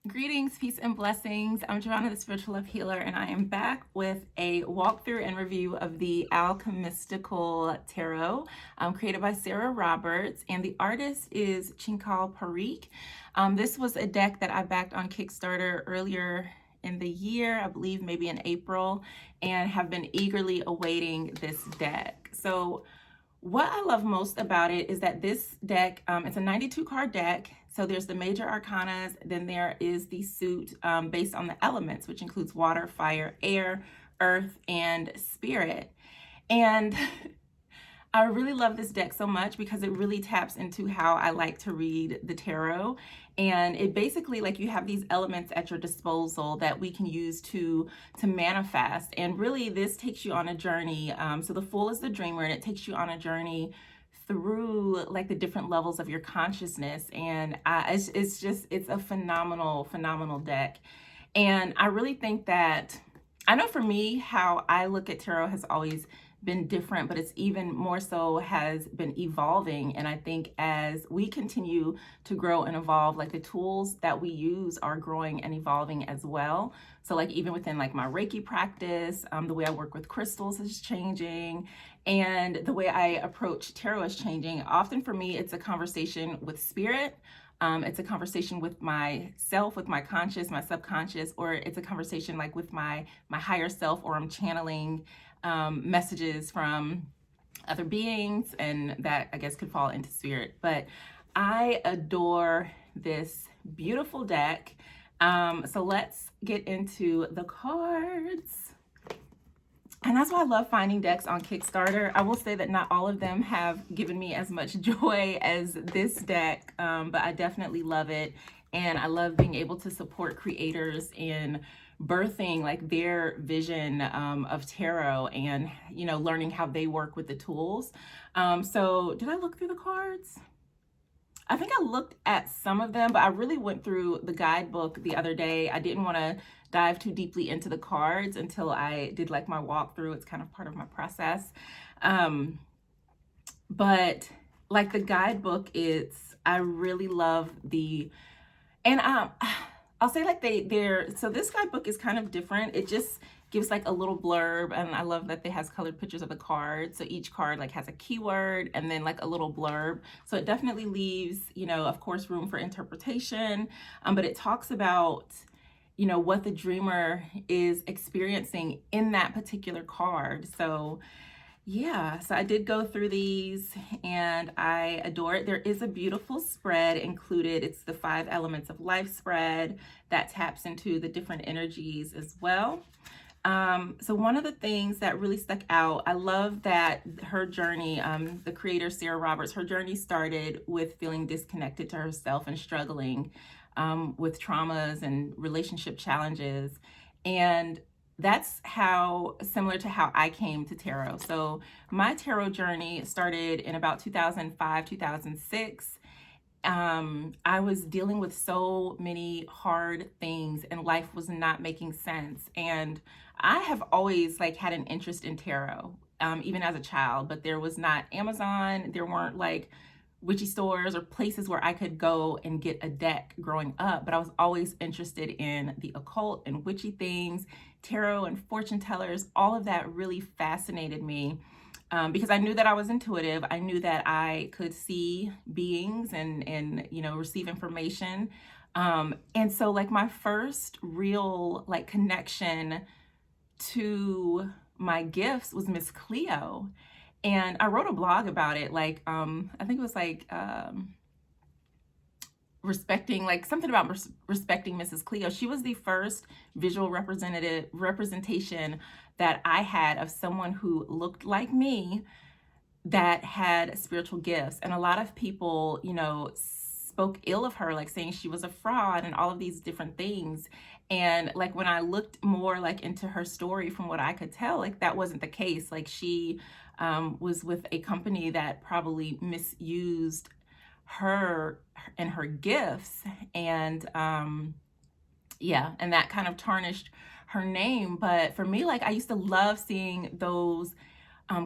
Greetings, peace, and blessings. I'm Jovhannah, the Spiritual Love Healer, and I am back with a walkthrough and review of the AlcheMystical Tarot, created by Sarah Roberts, and the artist is Chinkal Parikh. This was a deck that I backed on Kickstarter earlier in the year, I believe maybe in April, and have been eagerly awaiting this deck. So what I love most about it is that this deck, it's a 92 card deck. So there's the major arcanas, then there is the suit based on the elements, which includes water, fire, air, earth, and spirit. And I really love this deck so much because it really taps into how I like to read the tarot. And it basically, like, you have these elements at your disposal that we can use to manifest. And really, this takes you on a journey. So the Fool is the dreamer, and it takes you on a journey through like the different levels of your consciousness. And it's a phenomenal deck. And I really think that, I know for me, how I look at tarot has always been different, but it's even more so has been evolving. And I think as we continue to grow and evolve, like the tools that we use are growing and evolving as well. So like even within like my Reiki practice, the way I work with crystals is changing, and the way I approach tarot is changing. Often for me, it's a conversation with spirit. It's a conversation with myself, with my conscious, my subconscious, or it's a conversation like with my higher self, or I'm channeling messages from other beings, and that I guess could fall into spirit. But I adore this beautiful deck. So let's get into the cards. And that's why I love finding decks on Kickstarter. I will say that not all of them have given me as much joy as this deck, but I definitely love it. And I love being able to support creators in birthing like their vision of tarot, and learning how they work with the tools. So did I look through the cards? I think I looked at some of them, but I really went through the guidebook the other day. I didn't want to dive too deeply into the cards until I did like my walkthrough. It's kind of part of my process. But like the guidebook, I really love and I'll say like so this guidebook is kind of different. It just gives like a little blurb, and I love that it has colored pictures of the cards. So each card like has a keyword and then like a little blurb. So it definitely leaves, of course, room for interpretation. But it talks about, what the dreamer is experiencing in that particular card. So yeah, so I did go through these and I adore it. There is a beautiful spread included. It's the 5 Elements of Life spread that taps into the different energies as well. So one of the things that really stuck out, I love that her journey, the creator Sarah Roberts, her journey started with feeling disconnected to herself and struggling with traumas and relationship challenges. And that's similar to how I came to tarot. So my tarot journey started in about 2005, 2006. I was dealing with so many hard things and life was not making sense. And I have always like had an interest in tarot, even as a child, but there was not Amazon. There weren't like witchy stores or places where I could go and get a deck growing up, but I was always interested in the occult and witchy things, tarot and fortune tellers. All of that really fascinated me because I knew that I was intuitive. I knew that I could see beings and receive information. And so like my first real like connection to my gifts was Miss Cleo. And I wrote a blog about it, like, I think it was like respecting, like something about respecting Mrs. Cleo. She was the first visual representation that I had of someone who looked like me that had spiritual gifts. And a lot of people, spoke ill of her, like saying she was a fraud and all of these different things. And like when I looked more like into her story, from what I could tell, like that wasn't the case. Like she was with a company that probably misused her and her gifts, and and that kind of tarnished her name. But for me, like I used to love seeing those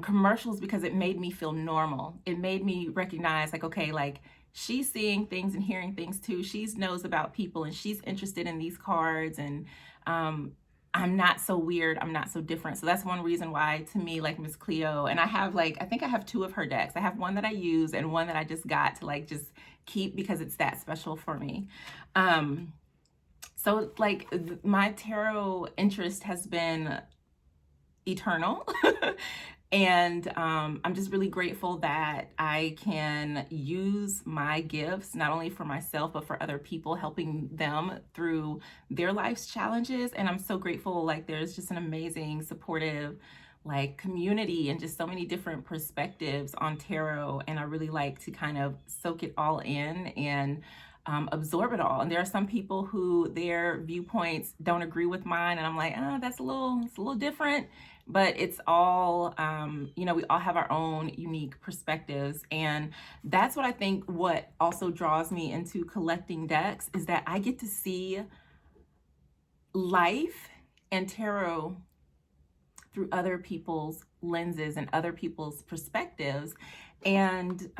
commercials because it made me feel normal. It made me recognize like, okay, like she's seeing things and hearing things too. She knows about people and she's interested in these cards. And I'm not so weird. I'm not so different. So that's one reason why, to me, like Miss Cleo, and I have like, I think I have 2 of her decks. I have one that I use and one that I just got to like just keep because it's that special for me. So like my tarot interest has been eternal. And I'm just really grateful that I can use my gifts, not only for myself, but for other people, helping them through their life's challenges. And I'm so grateful, like there's just an amazing, supportive, like community and just so many different perspectives on tarot. And I really like to kind of soak it all in and absorb it all. And there are some people who their viewpoints don't agree with mine, and I'm like, oh, it's a little different. But it's all, you know, we all have our own unique perspectives. And that's what I think what also draws me into collecting decks is that I get to see life and tarot through other people's lenses and other people's perspectives. And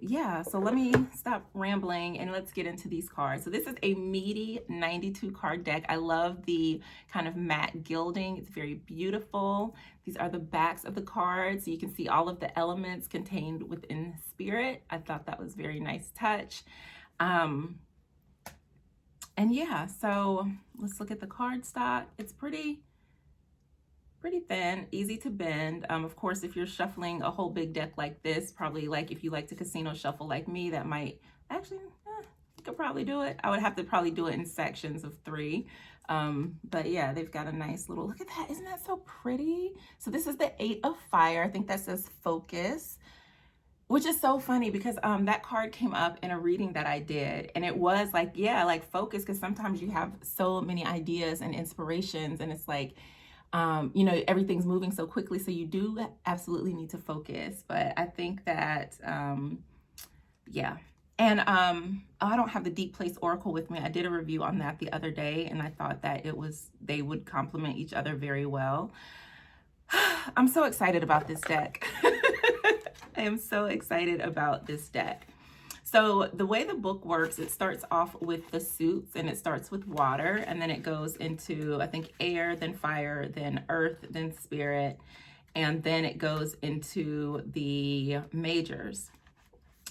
yeah, so let me stop rambling and let's get into these cards. So this is a meaty 92 card deck. I love the kind of matte gilding. It's very beautiful. These are the backs of the cards. So you can see all of the elements contained within spirit. I thought that was a very nice touch. And yeah, so let's look at the card stock. It's pretty thin, easy to bend. Of course, if you're shuffling a whole big deck like this, probably like if you like to casino shuffle like me, that might actually, you could probably do it. I would have to probably do it in sections of 3. But yeah, they've got a nice little, look at that. Isn't that so pretty? So this is the 8 of Fire. I think that says focus, which is so funny because that card came up in a reading that I did. And it was like, yeah, like focus, because sometimes you have so many ideas and inspirations and it's like, you know, everything's moving so quickly, so you do absolutely need to focus. But I think that, yeah. And I don't have the Deep Place Oracle with me. I did a review on that the other day, and I thought that they would complement each other very well. I'm so excited about this deck. I am so excited about this deck. So the way the book works, it starts off with the suits and it starts with water, and then it goes into, I think, air, then fire, then earth, then spirit, and then it goes into the majors.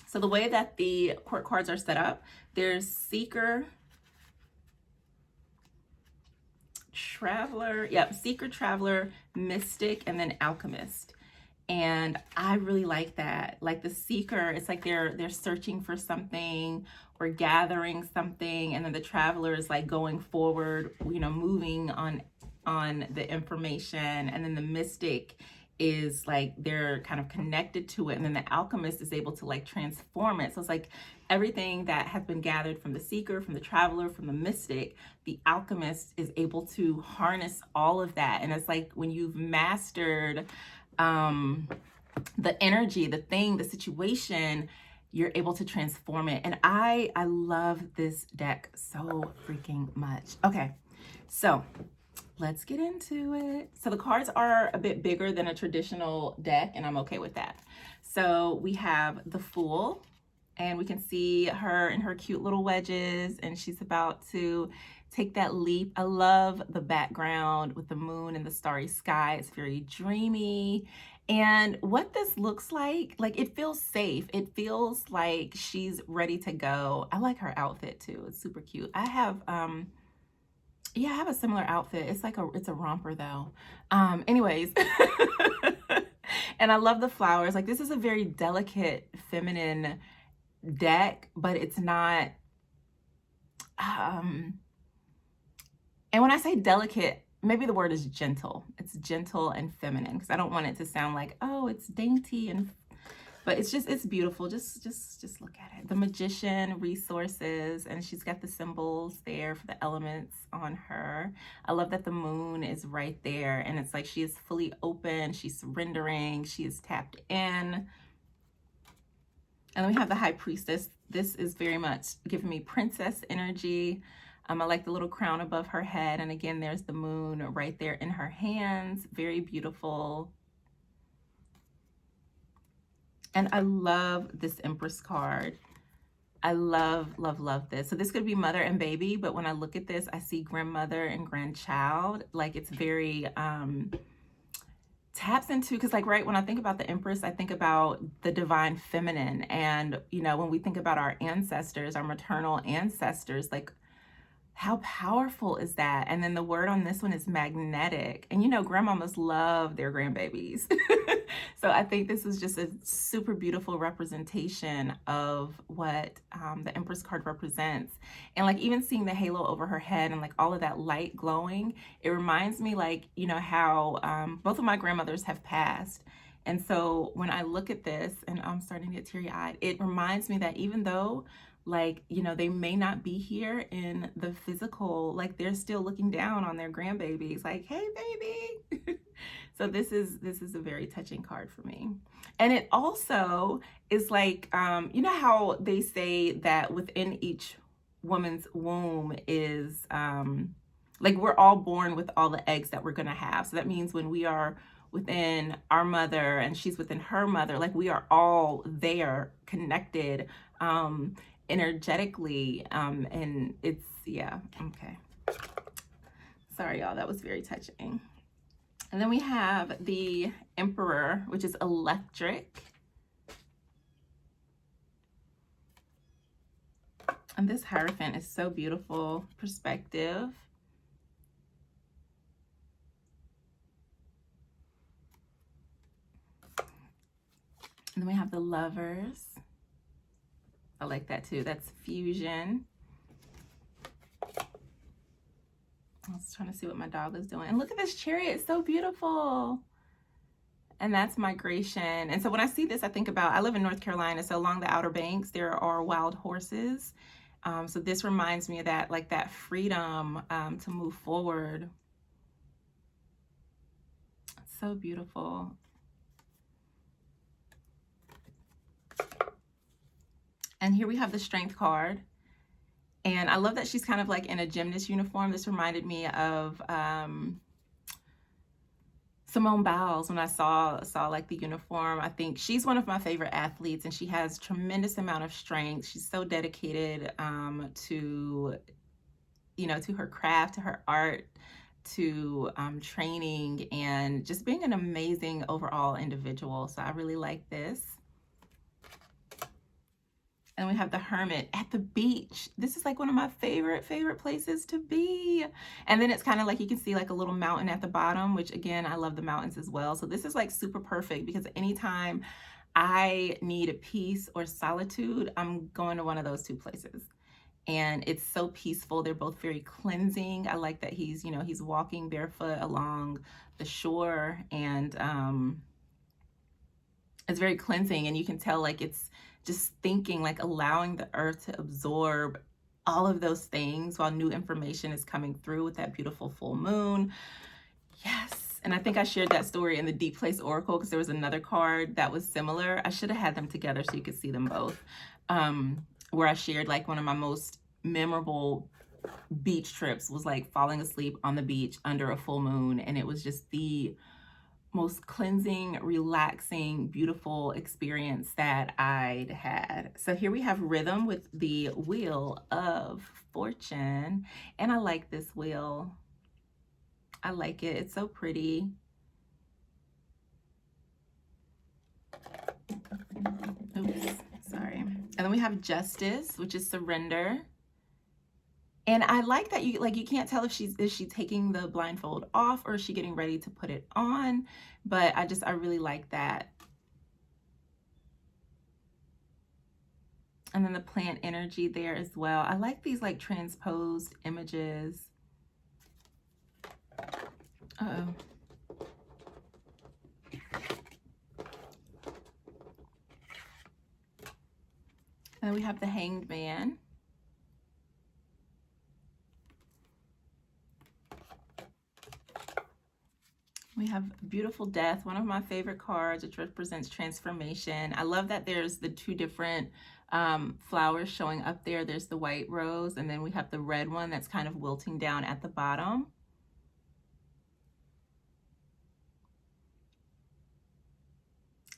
So the way that the court cards are set up, there's Seeker, Traveler, Seeker, Traveler, Mystic, and then Alchemist. And I really like that. Like the Seeker, it's like they're searching for something or gathering something, and then the Traveler is like going forward, you know, moving on the information, and then the Mystic is like they're kind of connected to it, and then the Alchemist is able to like transform it. So it's like everything that has been gathered from the Seeker, from the Traveler, from the Mystic, the Alchemist is able to harness all of that. And it's like when you've mastered the energy, the thing, the situation, you're able to transform it. And I love this deck so freaking much. Okay, so let's get into it. So the cards are a bit bigger than a traditional deck, and I'm okay with that. So we have the Fool, and we can see her in her cute little wedges, and she's about to take that leap. I love the background with the moon and the starry sky. It's very dreamy. And what this looks like it feels safe. It feels like she's ready to go. I like her outfit too. It's super cute. I have yeah, I have a similar outfit. It's a romper though. Anyways. And I love the flowers. Like this is a very delicate, feminine deck, but it's not and when I say delicate, maybe the word is gentle. It's gentle and feminine, because I don't want it to sound like, oh, it's dainty, but it's beautiful. Just look at it. The Magician, resources, and she's got the symbols there for the elements on her. I love that the moon is right there, and it's like she is fully open, she's surrendering, she is tapped in. And then we have the High Priestess. This is very much giving me princess energy. I like the little crown above her head. And again, there's the moon right there in her hands. Very beautiful. And I love this Empress card. I love, love, love this. So this could be mother and baby, but when I look at this, I see grandmother and grandchild. Like it's very taps into, because like right when I think about the Empress, I think about the divine feminine. And you know, when we think about our ancestors, our maternal ancestors, like how powerful is that? And then the word on this one is magnetic. And you know, grandmamas love their grandbabies. So I think this is just a super beautiful representation of what the Empress card represents. And like even seeing the halo over her head and like all of that light glowing, it reminds me like, you know, how both of my grandmothers have passed. And so when I look at this and I'm starting to get teary eyed, it reminds me that even though like, you know, they may not be here in the physical, like they're still looking down on their grandbabies like, hey baby. So this is a very touching card for me. And it also is like, you know how they say that within each woman's womb is like we're all born with all the eggs that we're gonna have. So that means when we are within our mother and she's within her mother, like we are all there connected energetically, and it's, yeah, okay. Sorry, y'all, that was very touching. And then we have the Emperor, which is electric. And this Hierophant is so beautiful. Perspective. And then we have the Lovers. I like that too. That's fusion. I was trying to see what my dog was doing. And look at this Chariot. It's so beautiful. And that's migration. And so when I see this, I think about, I live in North Carolina, so along the Outer Banks, there are wild horses. So this reminds me of that, like that freedom to move forward. It's so beautiful. And here we have the Strength card. And I love that she's kind of like in a gymnast uniform. This reminded me of Simone Biles when I saw like the uniform. I think she's one of my favorite athletes and she has tremendous amount of strength. She's so dedicated to, you know, to her craft, to her art, to training, and just being an amazing overall individual. So I really like this. And we have the Hermit at the beach. This is like one of my favorite places to be. And then it's kind of like you can see like a little mountain at the bottom, which again, I love the mountains as well. So this is like super perfect because anytime I need peace or solitude, I'm going to one of those two places. And it's so peaceful. They're both very cleansing. I like that he's, you know, he's walking barefoot along the shore, and it's very cleansing, and you can tell like it's just thinking, like allowing the earth to absorb all of those things while new information is coming through with that beautiful full moon. Yes. And I think I shared that story in the Deep Place Oracle because there was another card that was similar. I should have had them together so you could see them both. Where I shared like one of my most memorable beach trips was like falling asleep on the beach under a full moon. And it was just the most cleansing, relaxing, beautiful experience that I'd had. So here we have Rhythm with the Wheel of Fortune. And I like this wheel. I like it. It's so pretty. Oops, sorry. And then we have Justice, which is surrender. And I like that you can't tell if she's taking the blindfold off or is she getting ready to put it on, but I really like that. And then the plant energy there as well. I like these like transposed images. Uh-oh. And then we have the Hanged Man. We have Beautiful Death, one of my favorite cards, which represents transformation. I love that there's the two different flowers showing up there. There's the white rose, and then we have the red one that's kind of wilting down at the bottom.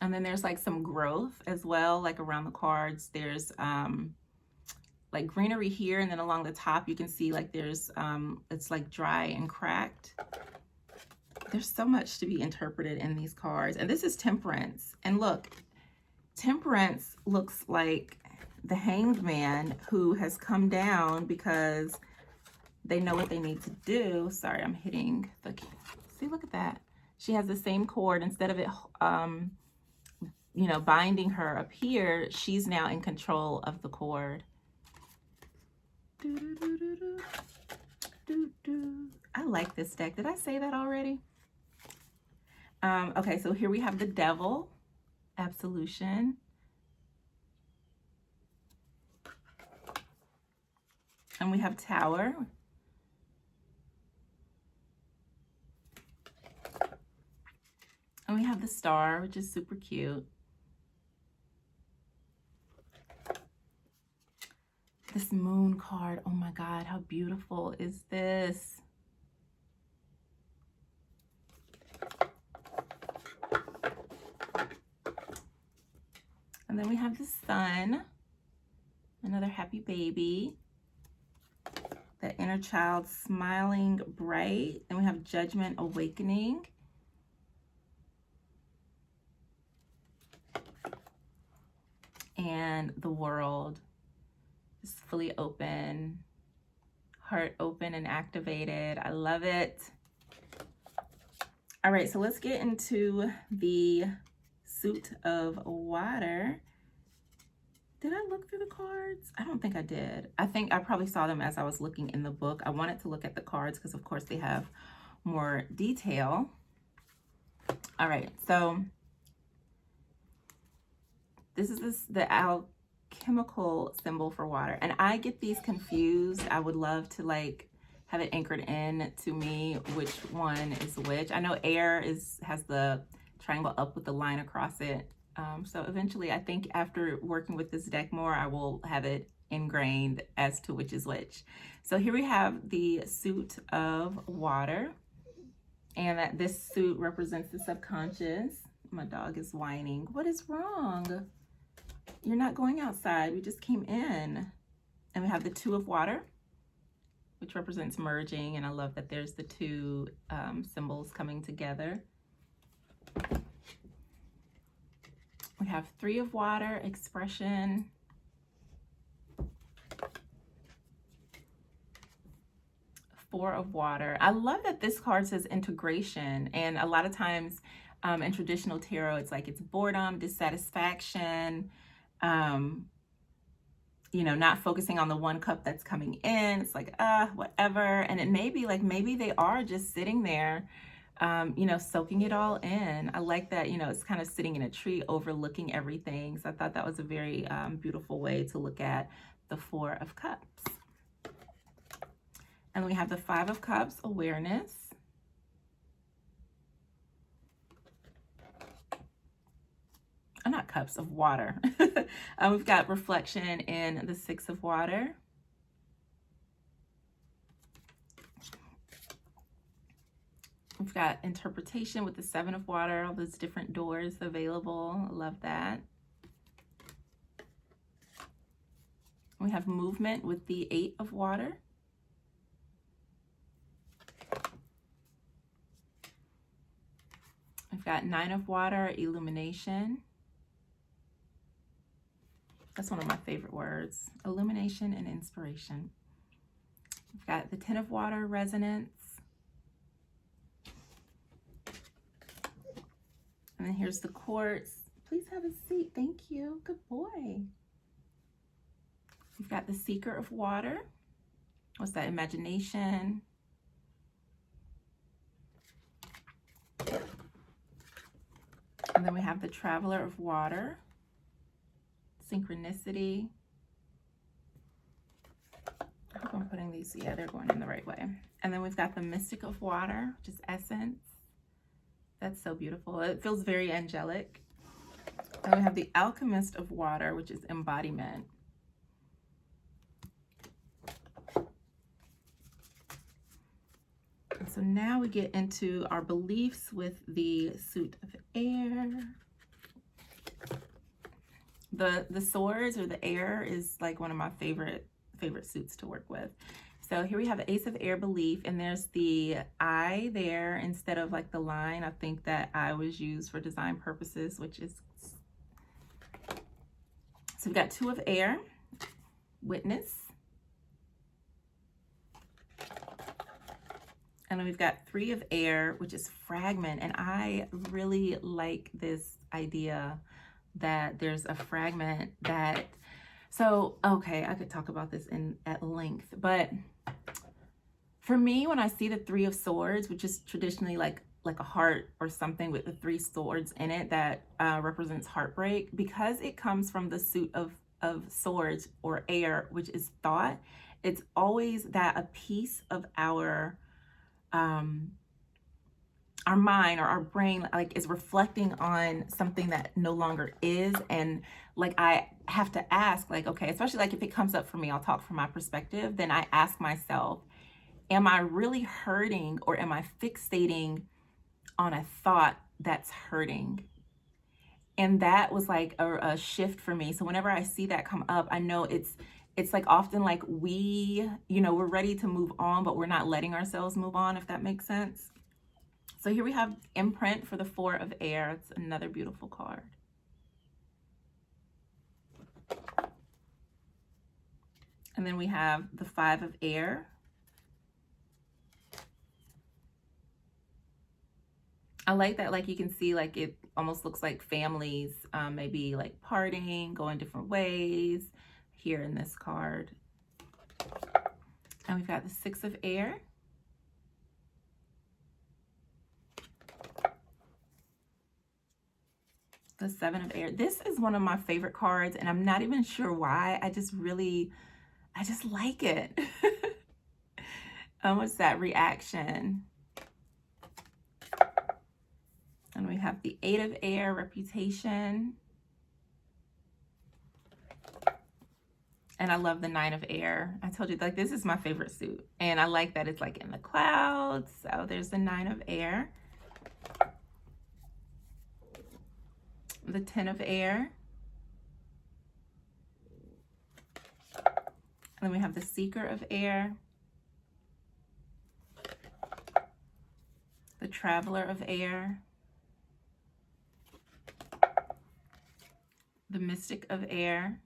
And then there's like some growth as well, like around the cards. There's like greenery here, and then along the top you can see like there's it's like dry and cracked. There's so much to be interpreted in these cards. And this is Temperance. And look, Temperance looks like the Hanged Man who has come down because they know what they need to do. Sorry, I'm hitting the, see, look at that. She has the same cord. Instead of it, you know, binding her up here, she's now in control of the cord. I like this deck. Did I say that already? Okay, so here we have the Devil, Absolution. And we have Tower. And we have the Star, which is super cute. This Moon card, oh my God, how beautiful is this? And then we have the Sun, another happy baby. That inner child smiling bright. And we have Judgment, Awakening. And the World is fully open, heart open and activated. I love it. All right, so let's get into the Suit of Water. Did I look through the cards? I don't think I did. I think I probably saw them as I was looking in the book. I wanted to look at the cards because of course they have more detail. All right, so this is the alchemical symbol for water. And I get these confused. I would love to like have it anchored in to me which one is which. I know air has the triangle up with the line across it. So eventually I think after working with this deck more, I will have it ingrained as to which is which. So here we have the Suit of Water, and that this suit represents the subconscious. My dog is whining. What is wrong? You're not going outside. We just came in. And we have the Two of Water, which represents merging. And I love that there's the two symbols coming together. We have Three of Water, expression. Four of Water. I love that this card says integration. And a lot of times in traditional tarot, it's like it's boredom, dissatisfaction, you know, not focusing on the one cup that's coming in. It's like, whatever. And it may be like, maybe they are just sitting there, you know, soaking it all in. I like that, you know, it's kind of sitting in a tree overlooking everything. So I thought that was a very beautiful way to look at the Four of Cups. And we have the Five of Cups, awareness. Not cups, of water. We've got reflection in the Six of Water. We've got interpretation with the Seven of Water, all those different doors available. I love that. We have movement with the Eight of Water. We've got Nine of Water, illumination. That's one of my favorite words, illumination and inspiration. We've got the Ten of Water, resonance. And then here's the quartz. Please have a seat. Thank you. Good boy. We've got the Seeker of Water. What's that? Imagination. And then we have the Traveler of Water. Synchronicity. I hope I'm putting these, yeah, they're going in the right way. And then we've got the Mystic of Water, which is essence. That's so beautiful. It feels very angelic. And we have the Alchemist of Water, which is embodiment. And so now we get into our beliefs with the Suit of Air. The swords or the air is like one of my favorite favorite suits to work with. So here we have the Ace of Air, Belief, and there's the I there instead of like the line. I think that I was used for design purposes, which is, so we've got 2 of Air, Witness, and then we've got 3 of Air, which is Fragment. And I really like this idea that there's a fragment that, so, okay, I could talk about this at length, but for me, when I see the 3 of Swords, which is traditionally like a heart or something with the 3 swords in it that represents heartbreak, because it comes from the suit of swords or air, which is thought, it's always that a piece of our mind or our brain like is reflecting on something that no longer is. And like I have to ask, like, okay, especially like if it comes up for me, I'll talk from my perspective, then I ask myself, am I really hurting, or am I fixating on a thought that's hurting? And that was like a shift for me. So whenever I see that come up, I know it's like often like we're ready to move on, but we're not letting ourselves move on, if that makes sense. So here we have Imprint for the 4 of Air. It's another beautiful card. And then we have the 5 of Air. I like that, like you can see, like it almost looks like families, maybe like parting, going different ways here in this card. And we've got the 6 of Air. The 7 of Air. This is one of my favorite cards, and I'm not even sure why. I just like it. What's that? Reaction. And we have the 8 of Air, Reputation. And I love the 9 of Air. I told you, like, this is my favorite suit. And I like that it's like in the clouds. So there's the 9 of Air. The 10 of Air. And then we have the Seeker of Air. The Traveler of Air. The Mystic of Air.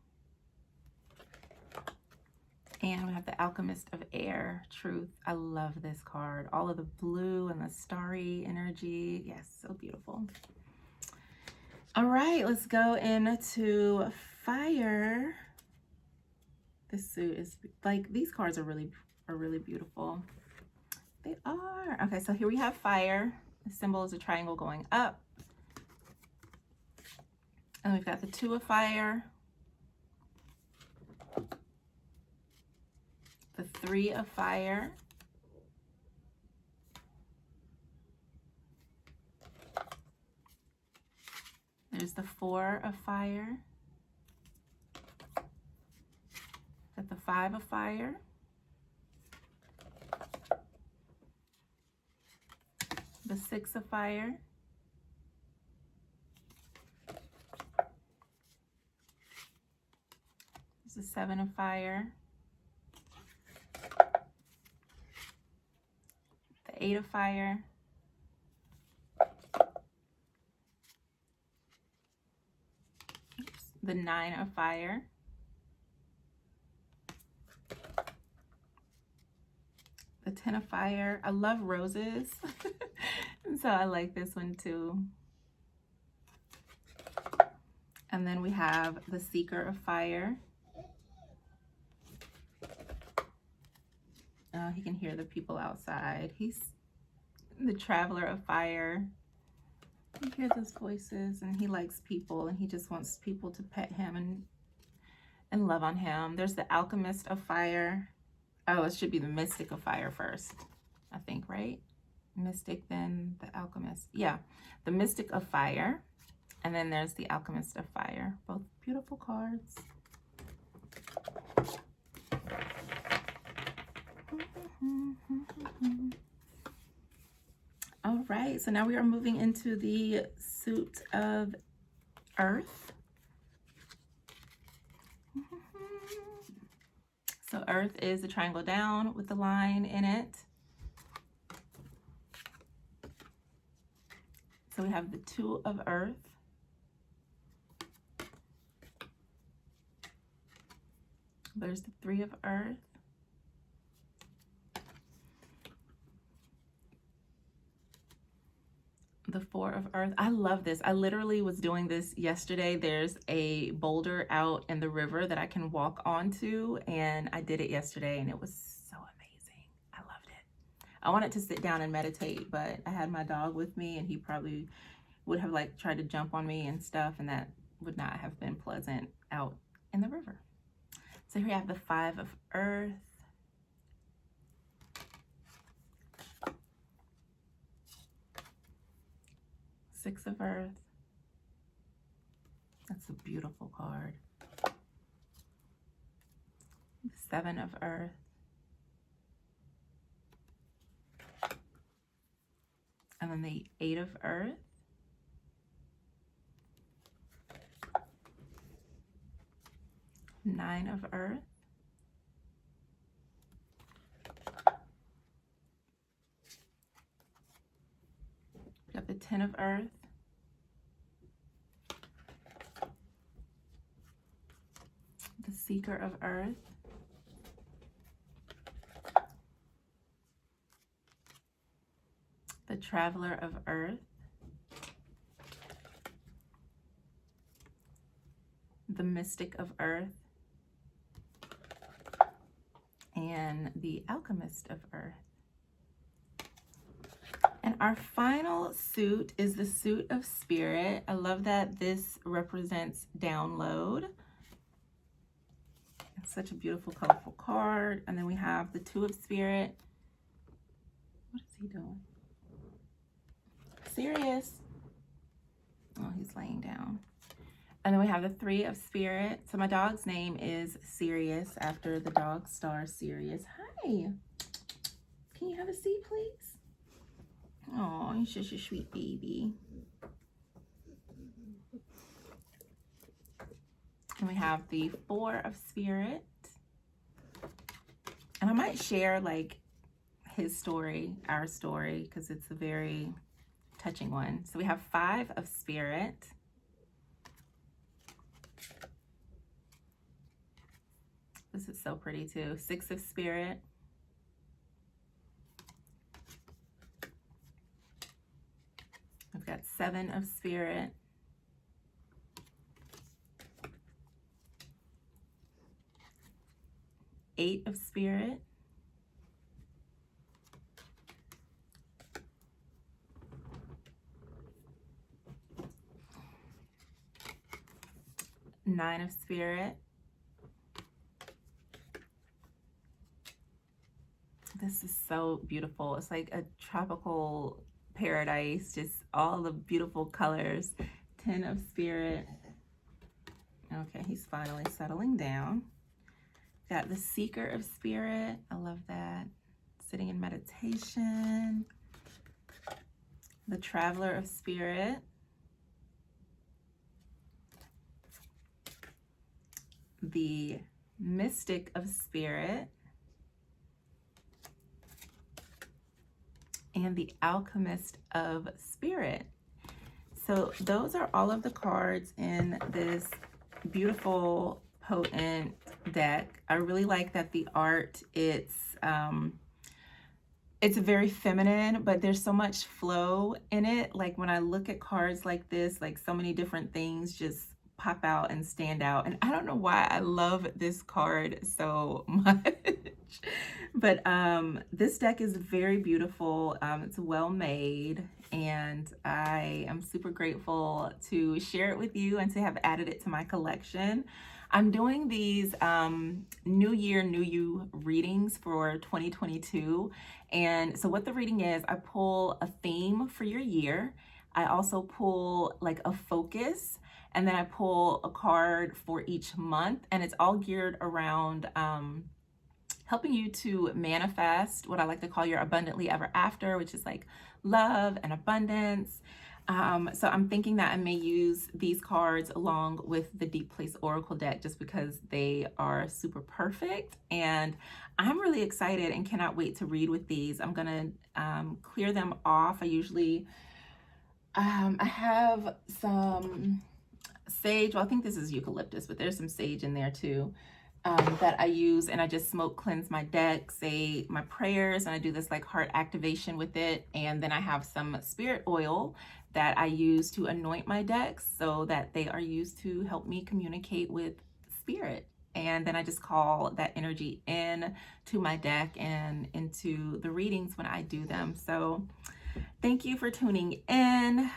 And we have the Alchemist of Air, Truth. I love this card. All of the blue and the starry energy. Yes, so beautiful. All right, let's go into Fire. This suit is like, these cards are really beautiful. They are. Okay, so here we have Fire. The symbol is a triangle going up. And we've got the 2 of Fire. The 3 of Fire. There's the 4 of Fire. Got the 5 of Fire. The 6 of Fire. There's the 7 of Fire. The 8 of Fire. The 9 of Fire. The 10 of Fire. I love roses. And so I like this one too. And then we have the Seeker of Fire. Oh, he can hear the people outside. He's the Traveler of Fire. He hears his voices, and he likes people, and he just wants people to pet him and love on him. There's the Alchemist of Fire. Oh, it should be the Mystic of Fire first, I think, right? Mystic, then the Alchemist. Yeah, the Mystic of Fire. And then there's the Alchemist of Fire. Both beautiful cards. All right, so now we are moving into the suit of Earth. So earth is the triangle down with the line in it. So we have the 2 of earth. There's the 3 of earth. The 4 of earth. I love this. I literally was doing this yesterday. There's a boulder out in the river that I can walk onto, and I did it yesterday, and it was so amazing. I loved it. I wanted to sit down and meditate, but I had my dog with me, and he probably would have like tried to jump on me and stuff, and that would not have been pleasant out in the river. So here we have the 5 of earth. Six of earth. That's a beautiful card. The 7 of earth. And then the 8 of earth. Nine of earth. We got the 10 of earth. The seeker of earth. The traveler of earth. The mystic of earth. And the alchemist of earth. And our final suit is the suit of spirit. I love that this represents download. It's such a beautiful, colorful card. And then we have the 2 of spirit. What is he doing? Sirius. Oh, he's laying down. And then we have the 3 of spirit. So my dog's name is Sirius, after the dog star Sirius. Hi. Can you have a seat, please? Oh, he's just a sweet baby. And we have the 4 of spirit. And I might share like his story, our story, because it's a very touching one. So we have 5 of spirit. This is so pretty too. 6 of spirit. We've got 7 of spirit. 8 of spirit. Nine of spirit. This is so beautiful. It's like a tropical paradise, just all the beautiful colors. 10 of spirit. Okay, he's finally settling down. Got the seeker of spirit. I love that. Sitting in meditation. The traveler of spirit. The mystic of spirit. And the alchemist of spirit. So those are all of the cards in this beautiful, potent deck. I really like that the art, it's very feminine, but there's so much flow in it. Like when I look at cards like this, like so many different things just pop out and stand out. And I don't know why I love this card so much. But this deck is very beautiful. It's well made, and I am super grateful to share it with you and to have added it to my collection. I'm doing these New Year, New You readings for 2022. And so what the reading is, I pull a theme for your year. I also pull like a focus, and then I pull a card for each month, and it's all geared around helping you to manifest what I like to call your abundantly ever after, which is like love and abundance. So I'm thinking that I may use these cards along with the Deep Place Oracle deck just because they are super perfect. And I'm really excited and cannot wait to read with these. I'm going to clear them off. I have some sage. Well, I think this is eucalyptus, but there's some sage in there too. That I use, and I just smoke cleanse my deck, say my prayers, and I do this like heart activation with it. And then I have some spirit oil that I use to anoint my decks so that they are used to help me communicate with spirit. And then I just call that energy in to my deck and into the readings when I do them. So thank you for tuning in.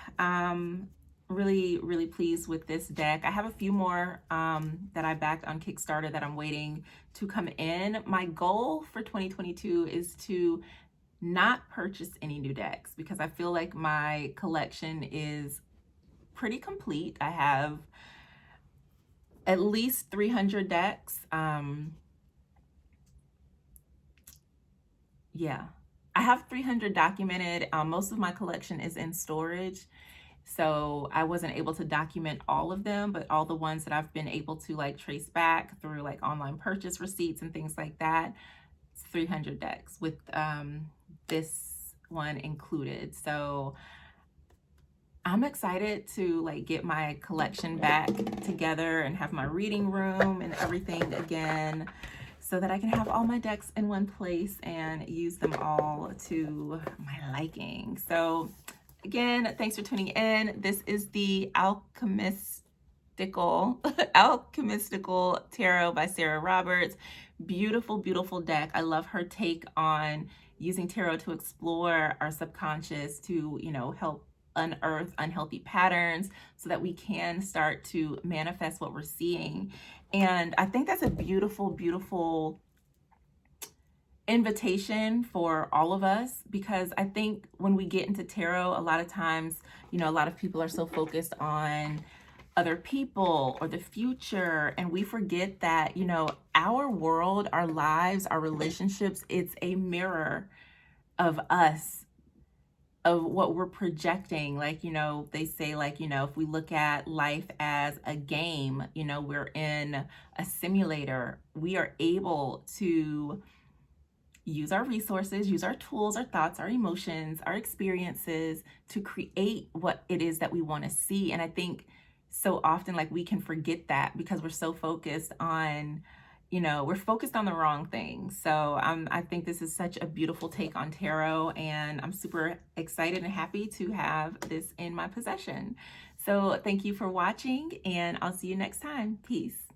Really pleased with this deck. I have a few more that I backed on Kickstarter that I'm waiting to come in. My goal for 2022 is to not purchase any new decks because I feel like my collection is pretty complete. I have at least 300 decks. Yeah, I have 300 documented. Most of my collection is in storage. So I wasn't able to document all of them, but all the ones that I've been able to like trace back through like online purchase receipts and things like that, it's 300 decks with this one included. So I'm excited to like get my collection back together and have my reading room and everything again so that I can have all my decks in one place and use them all to my liking. So again, thanks for tuning in. This is the AlcheMystical Tarot by Sarah Roberts. Beautiful, beautiful deck. I love her take on using tarot to explore our subconscious to, help unearth unhealthy patterns so that we can start to manifest what we're seeing. And I think that's a beautiful, beautiful invitation for all of us, because I think when we get into tarot, a lot of times, a lot of people are so focused on other people or the future, and we forget that, our world, our lives, our relationships, it's a mirror of us, of what we're projecting. Like, they say, like, if we look at life as a game, we're in a simulator, we are able to use our resources, use our tools, our thoughts, our emotions, our experiences to create what it is that we want to see. And I think so often, like, we can forget that because we're so focused on, we're focused on the wrong things. So I think this is such a beautiful take on tarot, and I'm super excited and happy to have this in my possession. So thank you for watching, and I'll see you next time. Peace.